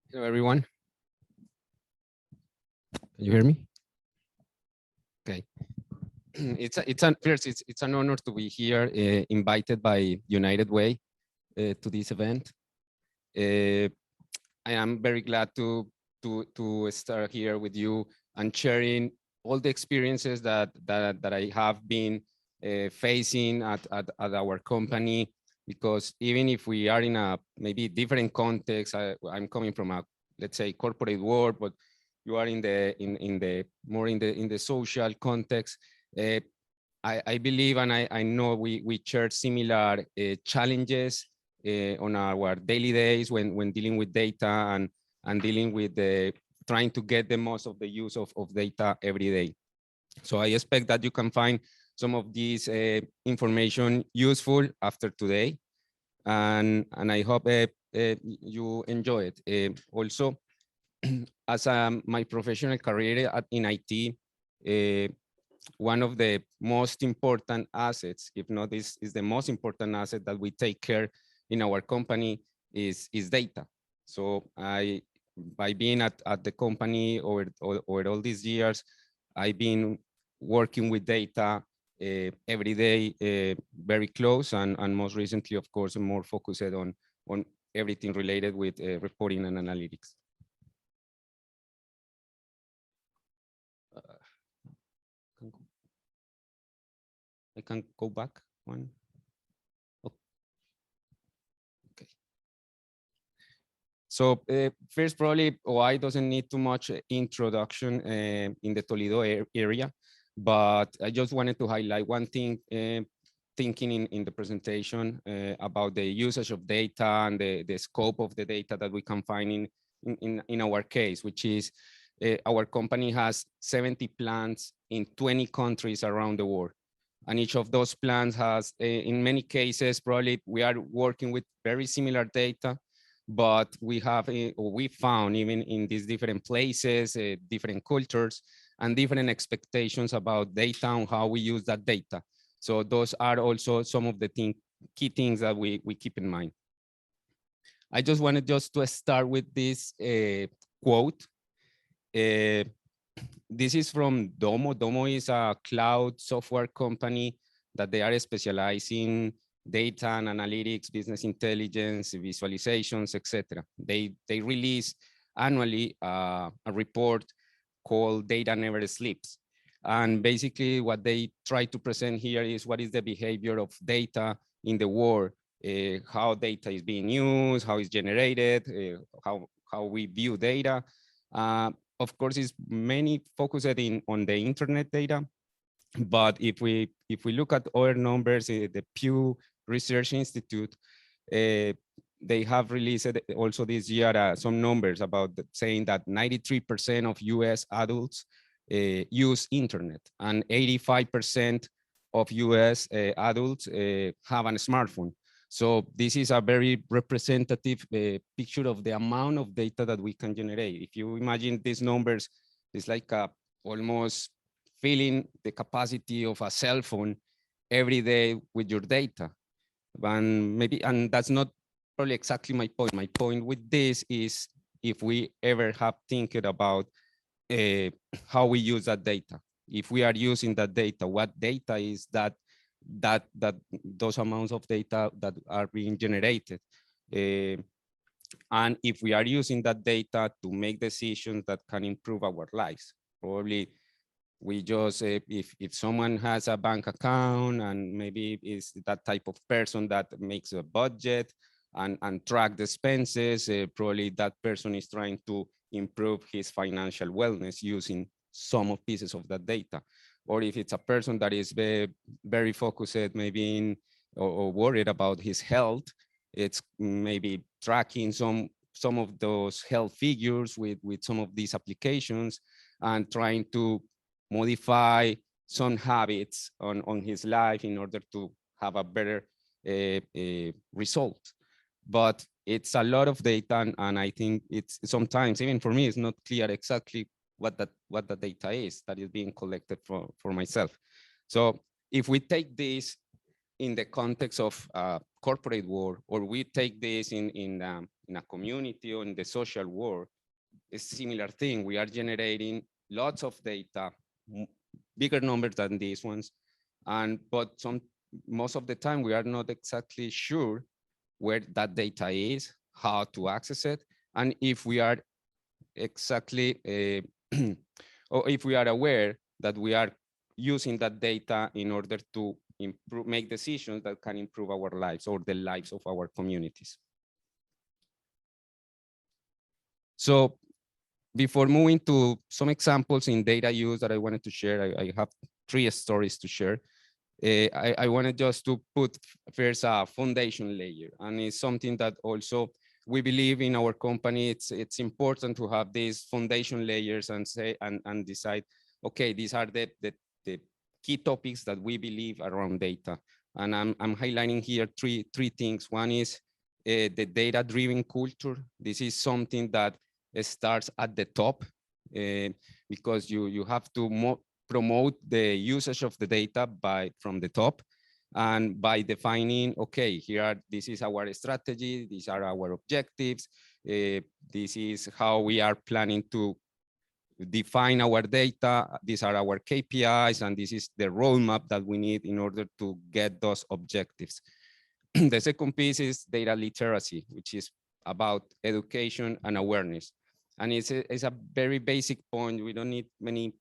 Hello, everyone. Can you hear me? Okay. It's an honor to be here, invited by United Way to this event. I am very glad to start here with you and sharing all the experiences that I have been facing at our company. Because even if we are in a maybe different context, I'm coming from a, let's say, corporate world, but you are in the more in the social context. Uh, I believe and I know we share similar challenges on our daily days when dealing with data and dealing with trying to get the most of the use of data every day. So I expect that you can find some of this information useful after today, and I hope you enjoy it. Also, as my professional career in IT, one of the most important assets, if not is the most important asset that we take care in our company is data. So by being at the company over all these years, I've been working with data every day, very close, and most recently, of course, more focused on everything related with reporting and analytics. I can go back one. Okay. So first, probably OI doesn't need too much introduction in the Toledo area, but I just wanted to highlight one thing, thinking in the presentation about the usage of data and the scope of the data that we can find in our case, which is our company has 70 plants in 20 countries around the world. And each of those plants has, in many cases, probably we are working with very similar data, but we have, or we found even in these different places, different cultures and different expectations about data and how we use that data. So those are also some of the key things that we keep in mind. I just wanted just to start with this quote. This is from Domo. Domo is a cloud software company that they are specializing data and analytics, business intelligence, visualizations, etc. They release annually a report called Data Never Sleeps. And basically what they try to present here is what is the behavior of data in the world, how data is being used, how it's generated, how we view data. Of course, it's many focused on the internet data, but if we look at other numbers, the Pew Research Institute, they have released also this year some numbers about saying that 93% of US adults use internet, and 85% of US adults have a smartphone. So this is a very representative picture of the amount of data that we can generate. If you imagine these numbers, it's like almost filling the capacity of a cell phone every day with your data. And that's not probably exactly my point. My point with this is if we ever have thinking about how we use that data. If we are using that data, what data is that those amounts of data that are being generated. And if we are using that data to make decisions that can improve our lives. Probably we just, if someone has a bank account and maybe is that type of person that makes a budget and track the expenses, probably that person is trying to improve his financial wellness using some of pieces of that data. Or if it's a person that is very focused maybe in or worried about his health, it's maybe tracking some of those health figures with some of these applications and trying to modify some habits on his life in order to have a better result. But it's a lot of data, and I think it's sometimes, even for me, it's not clear exactly what the data is that is being collected for myself. So if we take this in the context of corporate world, or we take this in in a community or in the social world, it's a similar thing. We are generating lots of data, bigger numbers than these ones. But most of the time we are not exactly sure where that data is, how to access it, and if we are exactly, or if we are aware that we are using that data in order to make decisions that can improve our lives or the lives of our communities. So before moving to some examples in data use that I wanted to share, I have 3 stories to share. I wanted just to put first a foundation layer, and it's something that also we believe in our company. It's important to have these foundation layers and say and decide, okay, these are the key topics that we believe around data. And I'm highlighting here three things. One is the data-driven culture. This is something that starts at the top, because you have to promote the usage of the data from the top, and by defining, okay, this is our strategy, these are our objectives, this is how we are planning to define our data, these are our KPIs, and this is the roadmap that we need in order to get those objectives. The second piece is data literacy, which is about education and awareness. And it's a very basic point. We don't need many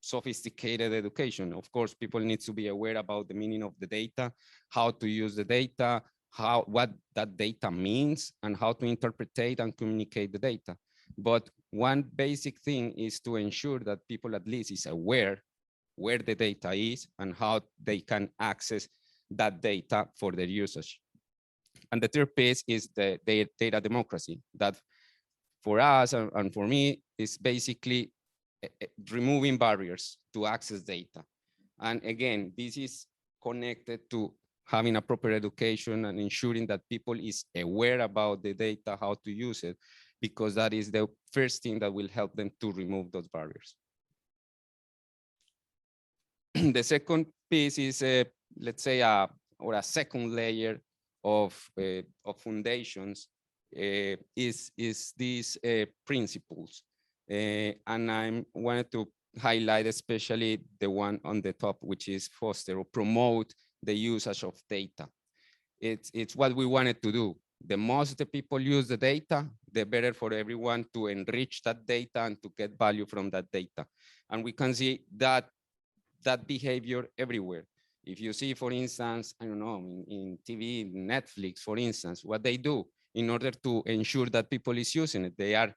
sophisticated education. Of course, people need to be aware about the meaning of the data, how to use the data, what that data means, and how to interpret and communicate the data. But one basic thing is to ensure that people at least is aware where the data is and how they can access that data for their usage. And the third piece is the data democracy, that for us and for me is basically removing barriers to access data. And again, this is connected to having a proper education and ensuring that people is aware about the data, how to use it, because that is the first thing that will help them to remove those barriers. The second piece is, let's say, a second layer of foundations, is these principles. And I wanted to highlight especially the one on the top, which is foster or promote the usage of data. It's what we wanted to do. The most the people use the data, the better for everyone to enrich that data and to get value from that data. And we can see that behavior everywhere. If you see, for instance, I don't know, in TV, Netflix, for instance, what they do in order to ensure that people is using it, they are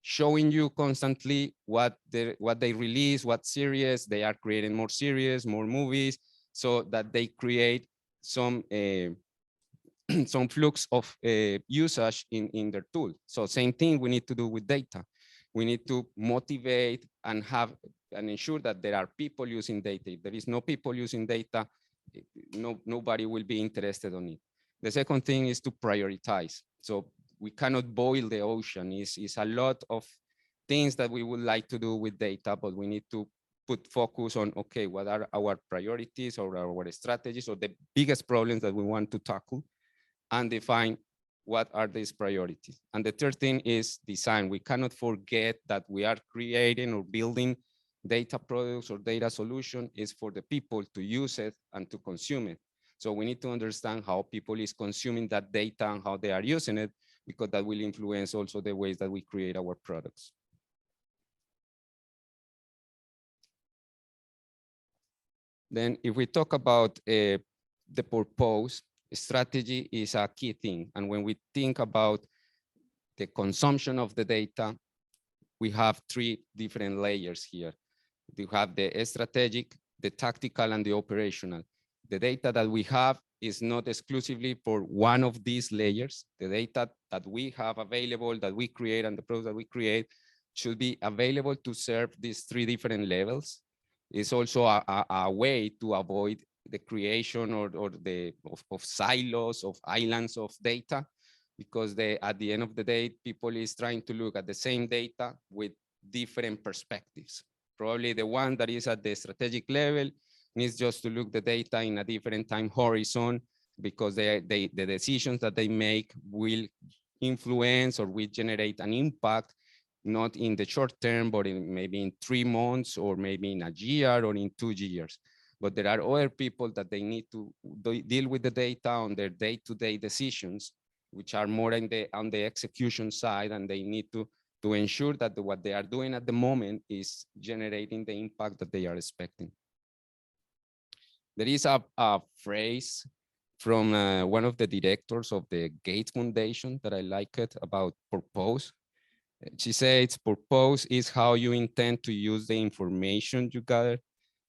showing you constantly what they release, what series, they are creating more series, more movies, so that they create some some flux of usage in their tool. So same thing we need to do with data. We need to motivate and have and ensure that there are people using data. If there is no people using data, nobody will be interested on it. The second thing is to prioritize. So we cannot boil the ocean. It's a lot of things that we would like to do with data, but we need to put focus on, okay, what are our priorities or our strategies or the biggest problems that we want to tackle, and define what are these priorities. And the third thing is design. We cannot forget that we are creating or building data products or data solution is for the people to use it and to consume it. So we need to understand how people is consuming that data and how they are using it, because that will influence also the ways that we create our products. Then if we talk about the purpose, strategy is a key thing. And when we think about the consumption of the data, we have 3 different layers here. We have the strategic, the tactical, and the operational. The data that we have is not exclusively for one of these layers. The data that we have available, that we create, and the products that we create should be available to serve these 3 different levels. It's also a way to avoid the creation of silos, of islands of data, because at the end of the day, people is trying to look at the same data with different perspectives. Probably the one that is at the strategic level needs just to look the data in a different time horizon because the decisions that they make will influence or will generate an impact, not in the short term, but in maybe in 3 months or maybe in a year or in 2 years. But there are other people that they need to deal with the data on their day-to-day decisions, which are more on the execution side, and they need to ensure that what they are doing at the moment is generating the impact that they are expecting. There is a phrase from one of the directors of the Gates Foundation that I like it about purpose. She says, purpose is how you intend to use the information you gather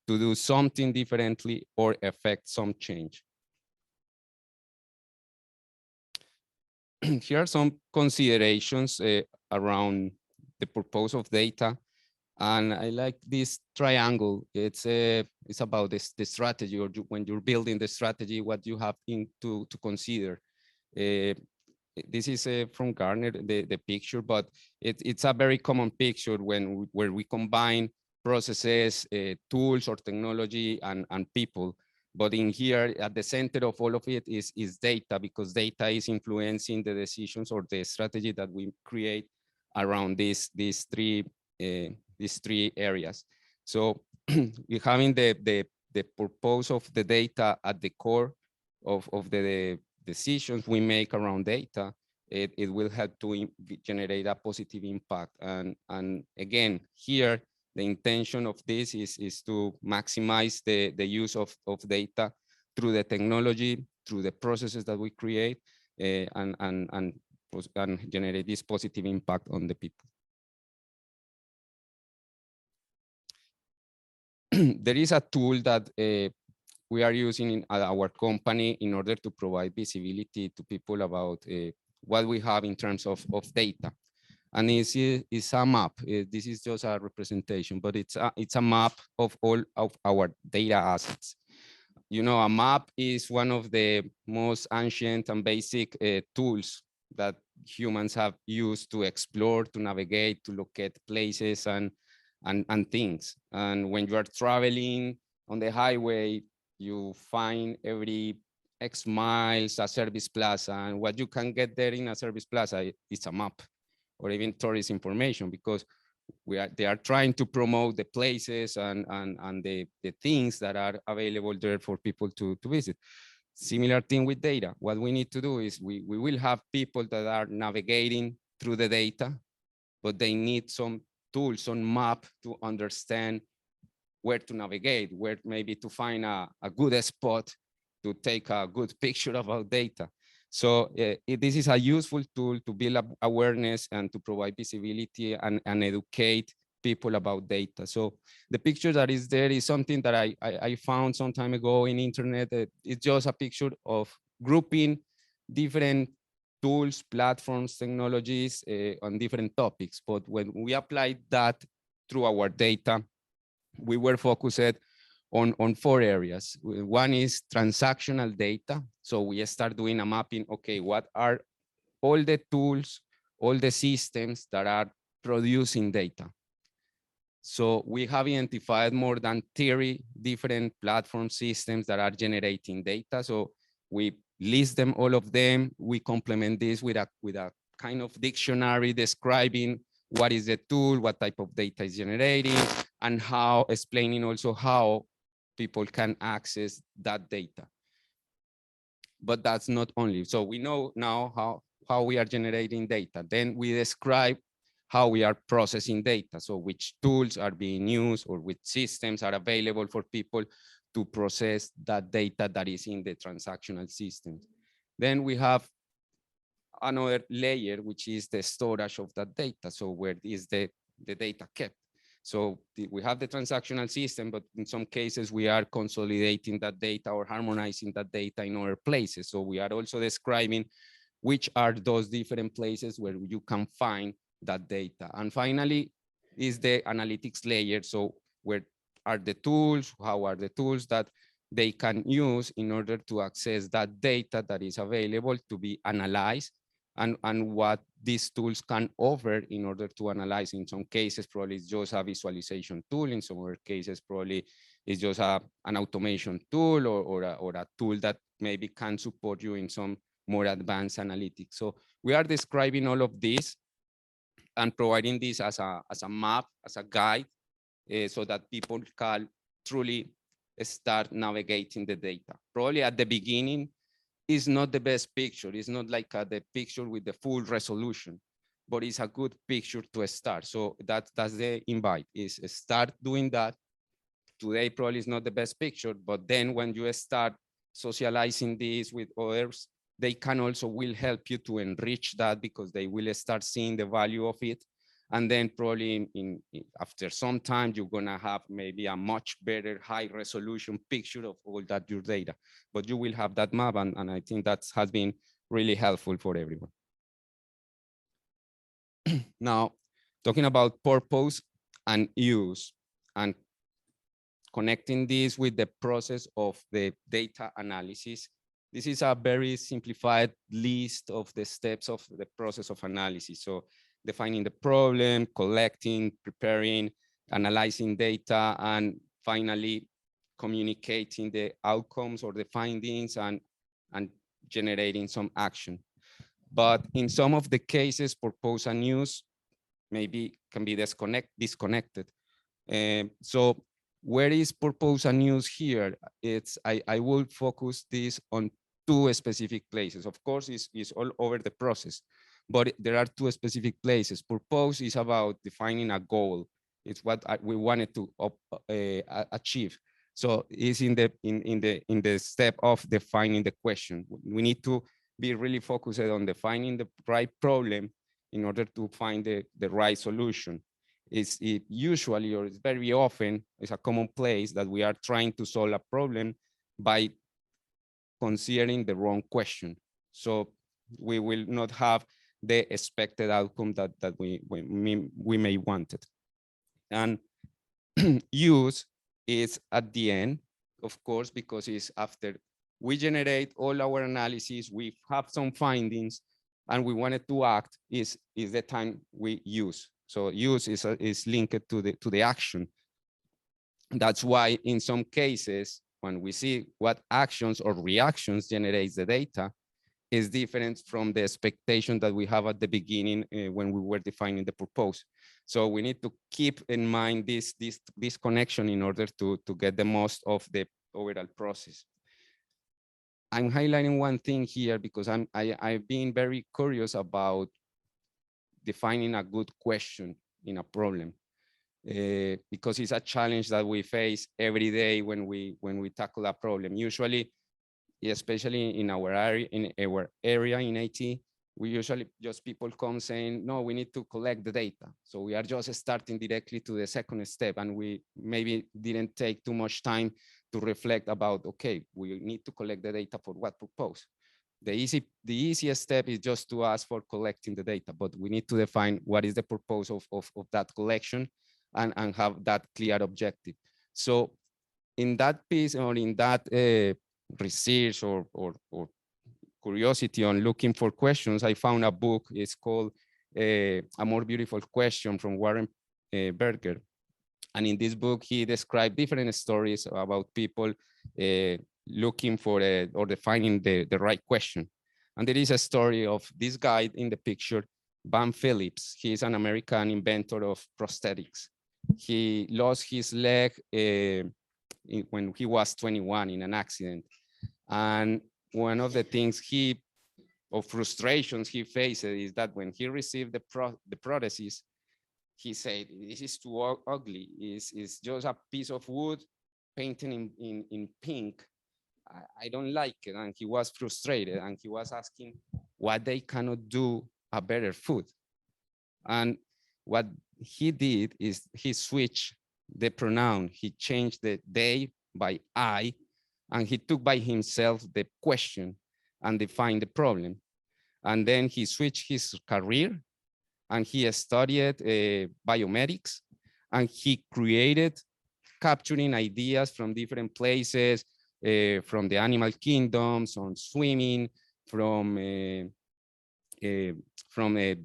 to do something differently or affect some change. Here are some considerations around the purpose of data. And I like this triangle. It's about the strategy, or when you're building the strategy, what you have to consider. This is from Gartner, the picture, but it's a very common picture where we combine processes, tools or technology and people. But in here, at the center of all of it is data, because data is influencing the decisions or the strategy that we create around these three areas. So we're having the purpose of the data at the core of the decisions we make around data. It will help to generate a positive impact. And again, here, the intention of this is to maximize the use of data through the technology, through the processes that we create, and generate this positive impact on the people. There is a tool that we are using at our company in order to provide visibility to people about what we have in terms of data. And it's a map. This is just a representation, but it's a map of all of our data assets. You know, a map is one of the most ancient and basic tools that humans have used to explore, to navigate, to locate places and things. And when you are traveling on the highway, you find every X miles a service plaza, and what you can get there in a service plaza is a map, or even tourist information, because they are trying to promote the places and the things that are available there for people to visit. Similar thing with data. What we need to do is we will have people that are navigating through the data, but they need some tools, some map to understand where to navigate, where maybe to find a good spot to take a good picture about data. So this is a useful tool to build awareness and to provide visibility and educate people about data. So the picture that is there is something that I found some time ago in internet. It's just a picture of grouping different tools, platforms, technologies on different topics. But when we applied that through our data, we were focused on 4 areas. One is transactional data. So we start doing a mapping. Okay, what are all the tools, all the systems that are producing data? So we have identified more than 30 different platform systems that are generating data. So we list them, all of them. We complement this with a kind of dictionary describing what is the tool, what type of data is generating, and how, explaining also how people can access that data. But that's not only. So we know now how we are generating data. Then we describe how we are processing data. So which tools are being used or which systems are available for people to process that data that is in the transactional systems. Then we have another layer, which is the storage of that data. So where is the data kept? So we have the transactional system, but in some cases we are consolidating that data or harmonizing that data in other places. So we are also describing which are those different places where you can find that data. And finally is the analytics layer. So where are the tools? How are the tools that they can use in order to access that data that is available to be analyzed, and what these tools can offer in order to analyze. In some cases, probably it's just a visualization tool. In some other cases, probably it's just an automation tool or a tool that maybe can support you in some more advanced analytics. So we are describing all of this and providing this as a map, as a guide, so that people can truly start navigating the data. Probably at the beginning, is not the best picture. It's not like the picture with the full resolution, but it's a good picture to start. So that's the invite, is start doing that. Today probably is not the best picture, but then when you start socializing this with others, they can also will help you to enrich that, because they will start seeing the value of it. And then probably after some time, you're gonna have maybe a much better high resolution picture of all that your data, but you will have that map. And I think that has been really helpful for everyone. Now, talking about purpose and use, and connecting this with the process of the data analysis. This is a very simplified list of the steps of the process of analysis. So defining the problem, collecting, preparing, analyzing data, and finally communicating the outcomes or the findings, and generating some action. But in some of the cases, purpose and use maybe can be disconnected. So where is purpose and use here? I will focus this on two specific places. Of course, it's all over the process, but there are two specific places. Purpose is about defining a goal. It's what we wanted to achieve. So it's in the step of defining the question. We need to be really focused on defining the right problem in order to find the right solution. It usually, or it's very often, is a common place that we are trying to solve a problem by considering the wrong question. So we will not have the expected outcome that we may want it. And use is at the end, of course, because it's after we generate all our analysis, we have some findings, and we wanted to act, is the time we use. So use is linked to the action. That's why in some cases, when we see what actions or reactions generates the data, is different from the expectation that we have at the beginning when we were defining the purpose. So we need to keep in mind this connection in order to get the most of the overall process. I'm highlighting one thing here because I've been very curious about defining a good question in a problem, because it's a challenge that we face every day when we tackle a problem. Usually, especially in our area in IT, we usually just people come saying, no, we need to collect the data. So we are just starting directly to the second step, and we maybe didn't take too much time to reflect about, okay, we need to collect the data for what purpose. The easiest step is just to ask for collecting the data, but we need to define what is the purpose of that collection, and have that clear objective. So in that piece, or in that research or curiosity on looking for questions, I found a book. It's called A More Beautiful Question from Warren Berger. And in this book, he described different stories about people looking for or defining the right question. And there is a story of this guy in the picture, Van Phillips. He's an American inventor of prosthetics. He lost his leg when he was 21 in an accident. And one of the things of frustrations he faced is that when he received the prosthesis, he said, this is too ugly. It's just a piece of wood painted in pink. I don't like it. And he was frustrated, and he was asking what they cannot do a better food. And what he did is he switched the pronoun. He changed the they by I, and he took by himself the question and defined the problem. And then he switched his career, and he studied biomedics, and he created, capturing ideas from different places, from the animal kingdoms, on swimming, from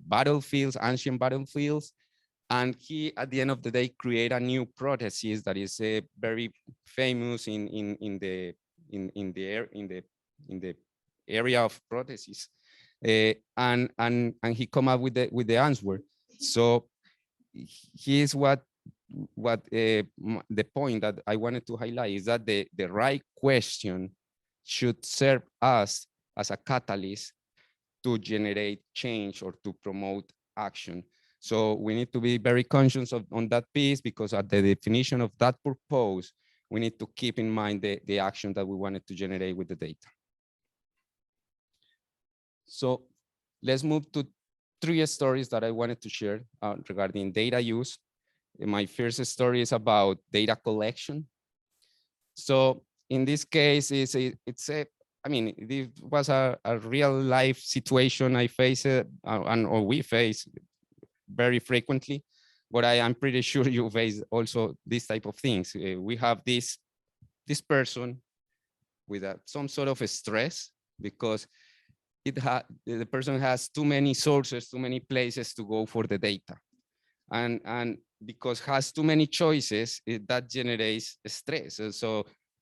battlefields, ancient battlefields. And he, at the end of the day, create a new prosthesis that is very famous in the the area of prosthesis, and he come up with the answer. So here's the point that I wanted to highlight is that the right question should serve us as a catalyst to generate change or to promote action. So we need to be very conscious on that piece, because at the definition of that purpose, we need to keep in mind the action that we wanted to generate with the data. So let's move to 3 stories that I wanted to share regarding data use. My first story is about data collection. So in this case, I mean, it was a real life situation I face or we face very frequently, but I am pretty sure you face also this type of things. We have this person with some sort of a stress because the person has too many sources, too many places to go for the data. And because has too many choices, that generates stress.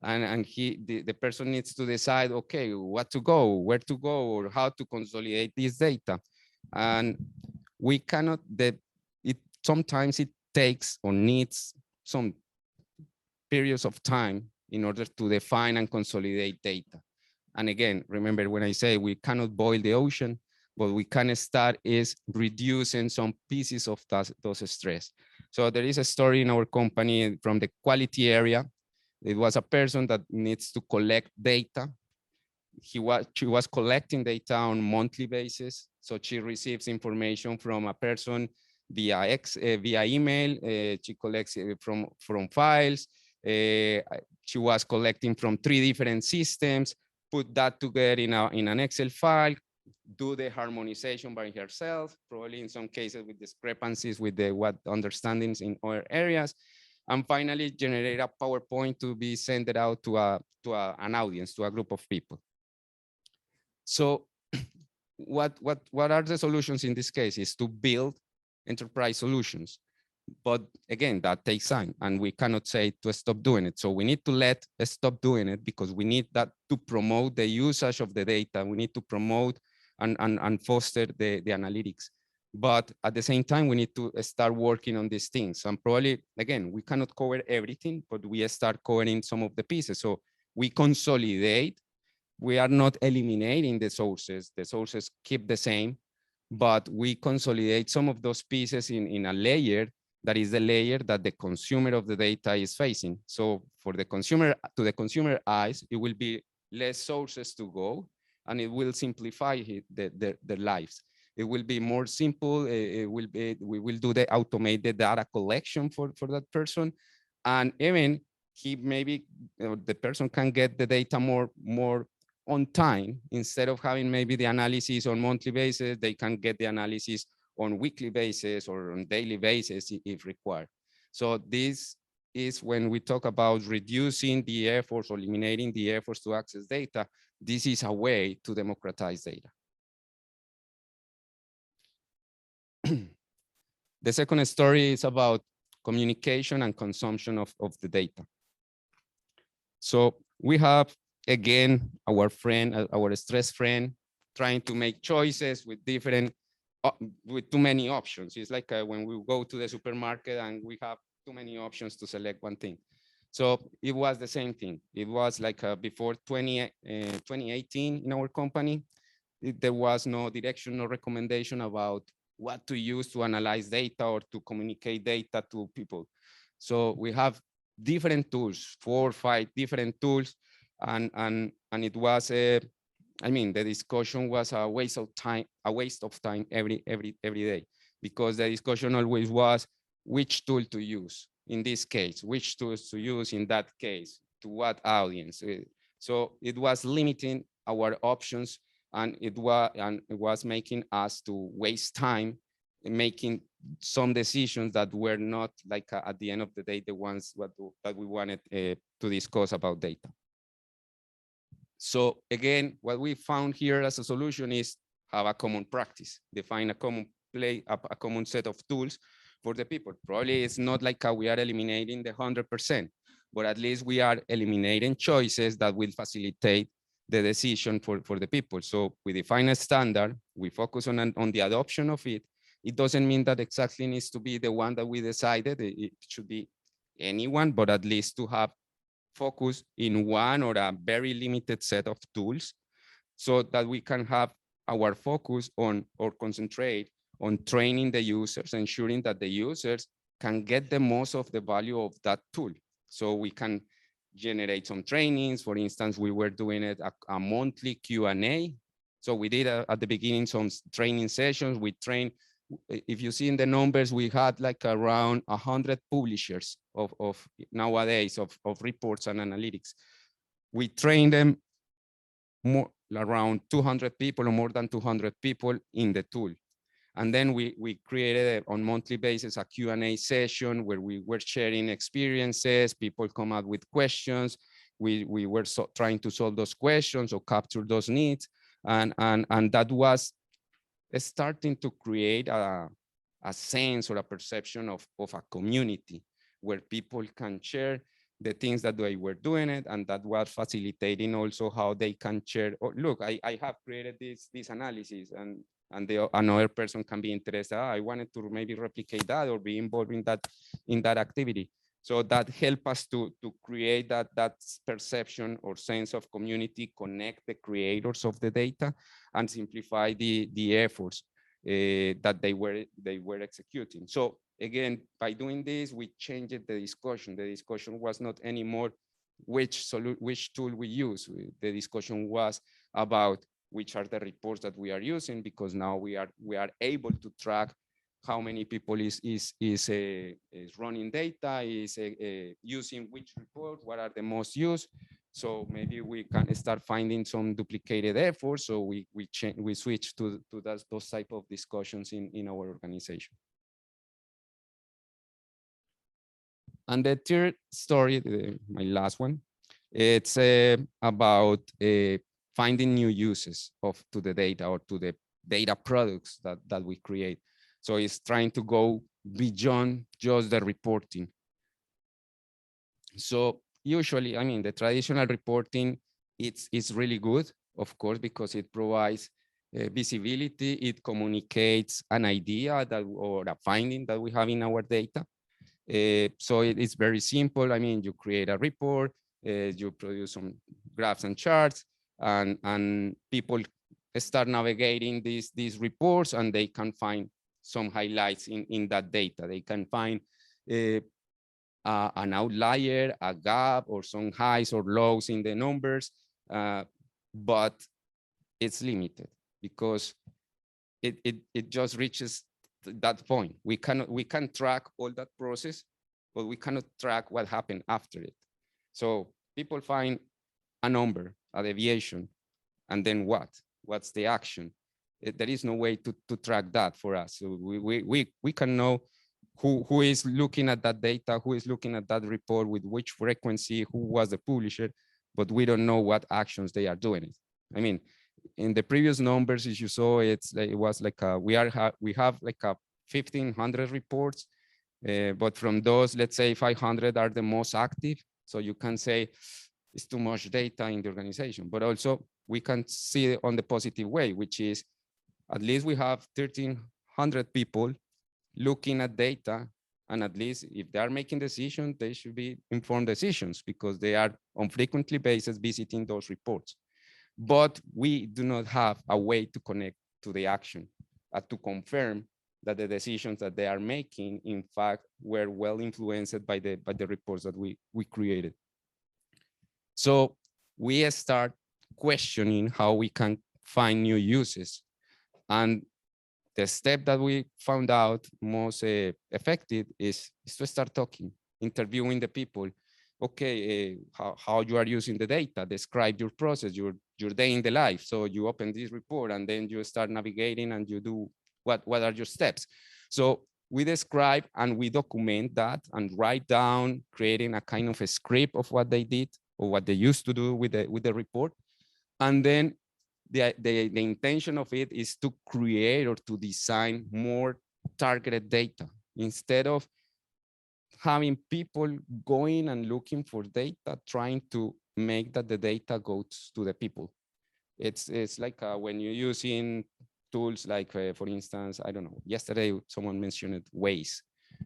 And the person needs to decide, okay, what to go, where to go, or how to consolidate this data. And we cannot, sometimes it takes or needs some periods of time in order to define and consolidate data. And again, remember when I say we cannot boil the ocean, what we can start is reducing some pieces of those stress. So there is a story in our company from the quality area. It was a person that needs to collect data. She was collecting data on monthly basis. So she receives information from a person via email. She collects from files. She was collecting from 3 different systems, put that together in an Excel file, do the harmonization by herself, probably in some cases with discrepancies with what understandings in other areas, and finally generate a PowerPoint to be sent out to an audience, to a group of people. So what are the solutions in this case is to build enterprise solutions. But again, that takes time, and we cannot say to stop doing it. So we need to stop doing it, because we need that to promote the usage of the data. We need to promote and foster the analytics. But at the same time, we need to start working on these things. And probably, again, we cannot cover everything, but we start covering some of the pieces. So we consolidate. We are not eliminating the sources. The sources keep the same, but we consolidate some of those pieces in a layer that is the layer that the consumer of the data is facing. So for the consumer, to the consumer eyes, it will be less sources to go, and it will simplify their lives. It will be more simple. We will do the automated data collection for that person. And even the person can get the data more on time. Instead of having maybe the analysis on monthly basis, they can get the analysis on weekly basis or on daily basis if required. So this is when we talk about reducing the efforts or eliminating the efforts to access data. This is a way to democratize data. The second story is about communication and consumption of the data. So we have, again, our friend, our stress friend, trying to make choices with with too many options. It's like when we go to the supermarket and we have too many options to select one thing. So it was the same thing. It was like before 2018 in our company, there was no direction, no recommendation about what to use to analyze data or to communicate data to people. So we have different tools, 4 or 5 different tools, and it was I mean, the discussion was a waste of time every day, because the discussion always was which tool to use in this case, which tools to use in that case, to what audience. So it was limiting our options, and it was making us to waste time in making some decisions that were not like at the end of the day the ones that we wanted to discuss about data. So again, what we found here as a solution is have a common practice, define a common set of tools for the people. Probably it's not like we are eliminating the 100%, but at least we are eliminating choices that will facilitate the decision for the people. So we define a standard, we focus on the adoption of it. It doesn't mean that exactly needs to be the one that we decided. It should be anyone, but at least to have focus in one or a very limited set of tools so that we can have our focus on or concentrate on training the users, ensuring that the users can get the most of the value of that tool. So we can generate some trainings. For instance, we were doing it a monthly Q&A. So we did at the beginning some training sessions. We trained, if you see in the numbers, we had like around 100 publishers of nowadays of reports and analytics. We trained them more around 200 people or more than 200 people in the tool. And then we created on monthly basis a Q&A session where we were sharing experiences, people come up with questions. We were trying to solve those questions or capture those needs. And that was starting to create a sense or a perception of a community where people can share the things that they were doing it, and that was facilitating also how they can share. Oh, look, I have created this analysis, and another person can be interested. I wanted to maybe replicate that or be involved in that activity. So that helped us to create that perception or sense of community, connect the creators of the data, and simplify the efforts that they were executing. So again, by doing this, we changed the discussion. The discussion was not anymore which tool we use. The discussion was about which are the reports that we are using, because now we are able to track how many people is running data, is using which report, what are the most used. So maybe we can start finding some duplicated efforts. So we switch to those type of discussions in our organization. And the third story, my last one, it's about finding new uses to the data or to the data products that we create. So it's trying to go beyond just the reporting. So usually, I mean, the traditional reporting, it's really good, of course, because it provides visibility. It communicates an idea or a finding that we have in our data. So it's very simple. I mean, you create a report, you produce some graphs and charts, and people start navigating these reports, and they can find some highlights in that data. They can find an outlier, a gap, or some highs or lows in the numbers, but it's limited because it just reaches that point. We can track all that process, but we cannot track what happened after it. So people find a number, a deviation, and then what? What's the action? There is no way to track that for us. So we can know who is looking at that data, who is looking at that report, with which frequency, who was the publisher, but we don't know what actions they are doing. I mean, in the previous numbers, as you saw, it was like we have like 1,500 reports, but from those, let's say 500 are the most active. So you can say it's too much data in the organization, but also we can see it on the positive way, which is at least we have 1,300 people looking at data, and at least if they are making decisions, they should be informed decisions because they are on frequently basis visiting those reports. But we do not have a way to connect to the action, to confirm that the decisions that they are making, in fact, were well influenced by the reports that we created. So we start questioning how we can find new uses. And the step that we found out most effective is to start talking, interviewing the people. Okay, how you are using the data, describe your process, your day in the life. So you open this report and then you start navigating and you do what are your steps. So we describe and we document that and write down, creating a kind of a script of what they did or what they used to do with the report. And then the intention of it is to create or to design more targeted data instead of having people going and looking for data, trying to make that the data goes to the people. It's like when you're using tools like, for instance, I don't know, yesterday someone mentioned Waze.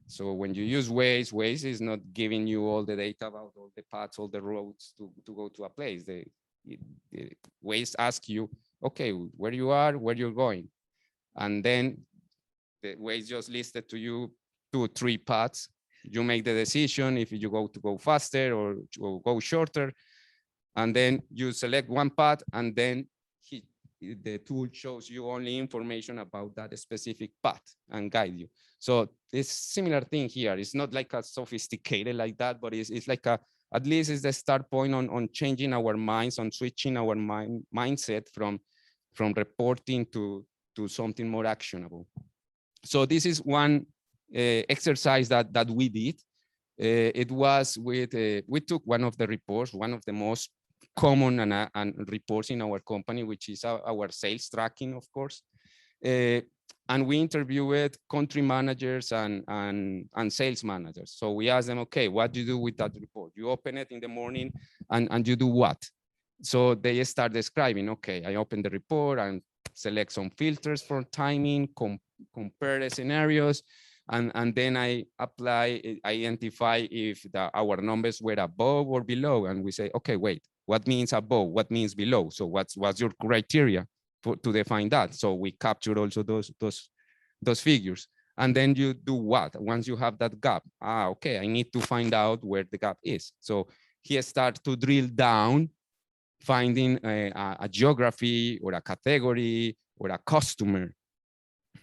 So when you use Waze, Waze is not giving you all the data about all the paths, all the roads to go to a place. The Waze asks you, okay, where you are, where you're going. And then the Waze just listed to you 2 or 3 paths. You make the decision if you go faster or go shorter, and then you select one path, and then the tool shows you only information about that specific path and guide you. So it's similar thing here. It's not like a sophisticated like that, but it's like at least it's the start point on changing our minds, on switching our mindset from reporting to something more actionable. So this is one exercise that we did. It was with, we took one of the reports, one of the most common and reports in our company, which is our sales tracking, of course. And we interviewed country managers and sales managers. So we asked them, okay, what do you do with that report? You open it in the morning and you do what? So they start describing, okay, I open the report and select some filters for timing, compare the scenarios, and then I identify if our numbers were above or below. And we say, okay, wait, what means above? What means below? So what's your criteria to define that? So we capture also those figures. And then you do what? Once you have that gap, okay, I need to find out where the gap is. So he starts to drill down, finding a geography or a category or a customer.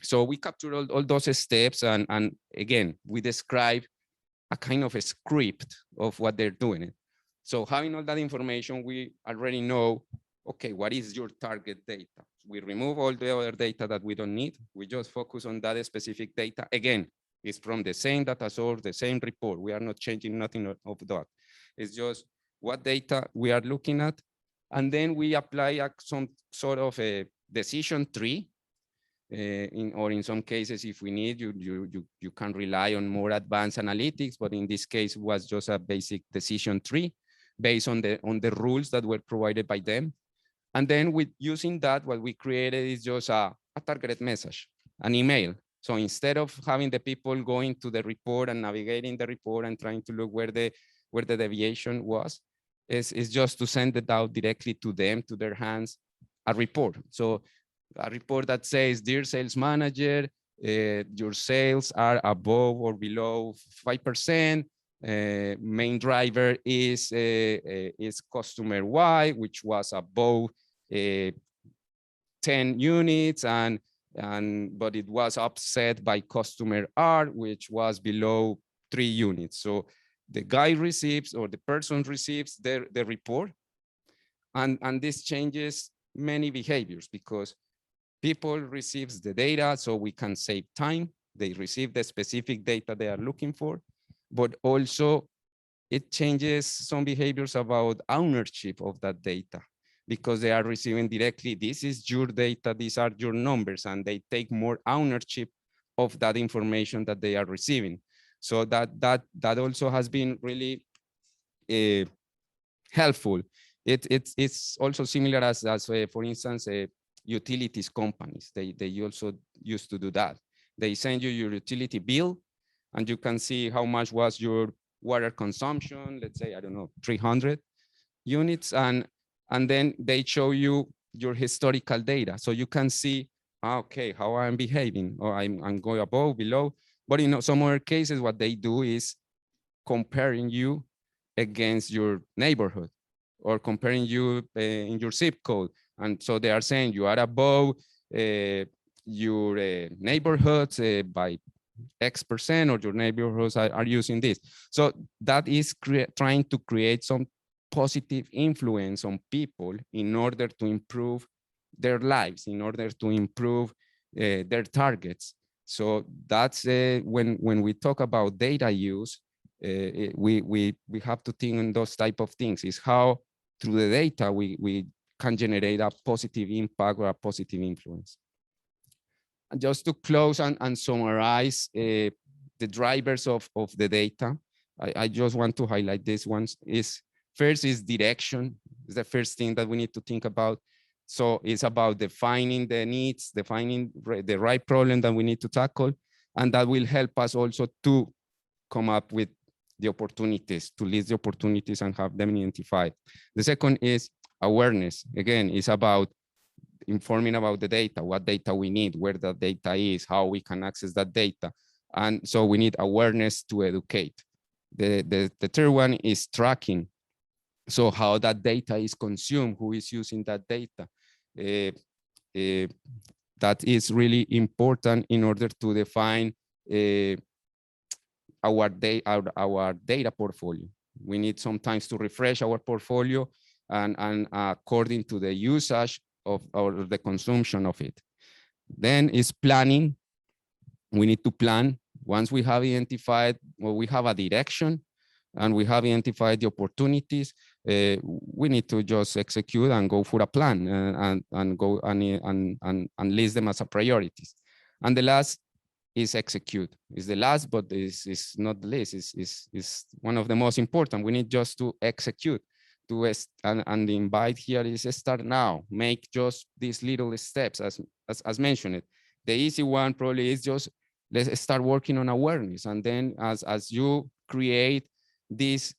So we capture all those steps, and again, we describe a kind of a script of what they're doing. So having all that information, we already know, okay, what is your target data? We remove all the other data that we don't need. We just focus on that specific data. Again, it's from the same data source, the same report. We are not changing nothing of that. It's just what data we are looking at. And then we apply some sort of a decision tree. Or in some cases, if we need, you can rely on more advanced analytics, but in this case, it was just a basic decision tree based on the rules that were provided by them. And then with using that, what we created is just a targeted message, an email. So instead of having the people going to the report and navigating the report and trying to look where the deviation was, is just to send it out directly to them, to their hands, a report. So a report that says, dear sales manager, your sales are above or below 5%. Main driver is customer Y, which was above 10 units, but it was offset by customer R, which was below 3 units. So the guy receives, or the person receives the report, and this changes many behaviors, because people receives the data so we can save time. They receive the specific data they are looking for, but also it changes some behaviors about ownership of that data, because they are receiving directly, this is your data, these are your numbers, and they take more ownership of that information that they are receiving. So that also has been really helpful. It's also similar as for instance, utilities companies. They also used to do that. They send you your utility bill, and you can see how much was your water consumption. Let's say, I don't know, 300 units, and then they show you your historical data, so you can see, okay, how I'm behaving, or I'm going above, below. But in some other cases, what they do is comparing you against your neighborhood, or comparing you in your zip code. And so they are saying you are above your neighborhoods by X%, or your neighborhoods are using this. So that is trying to create some positive influence on people in order to improve their lives, in order to improve their targets. So that's when we talk about data use, we have to think on those type of things. Is how through the data we can generate a positive impact or a positive influence. And just to close and summarize the drivers of the data, I just want to highlight this one. Is First is direction. Is the first thing that we need to think about. So it's about defining the needs, defining the right problem that we need to tackle. And that will help us also to come up with the opportunities, to list the opportunities and have them identified. The second is awareness. Again, it's about informing about the data, what data we need, where the data is, how we can access that data. And so we need awareness to educate. The third one is tracking. So how that data is consumed, who is using that data. That is really important in order to define our data portfolio. We need sometimes to refresh our portfolio and according to the usage of or the consumption of it. Then is planning. We need to plan. Once we have identified, well, we have a direction and we have identified the opportunities, we need to just execute and go for a plan and go and list them as a priorities. And the last is execute. Is the last, but is not the least. Is one of the most important. We need just to execute. And the invite here is start now. Make just these little steps as mentioned. The easy one probably is just let's start working on awareness, and then as you create this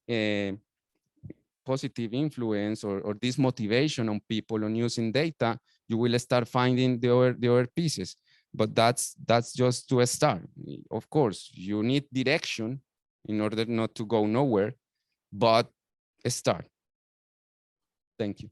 positive influence or this motivation on people on using data, you will start finding the other pieces. But that's just to start. Of course, you need direction in order not to go nowhere, but start. Thank you.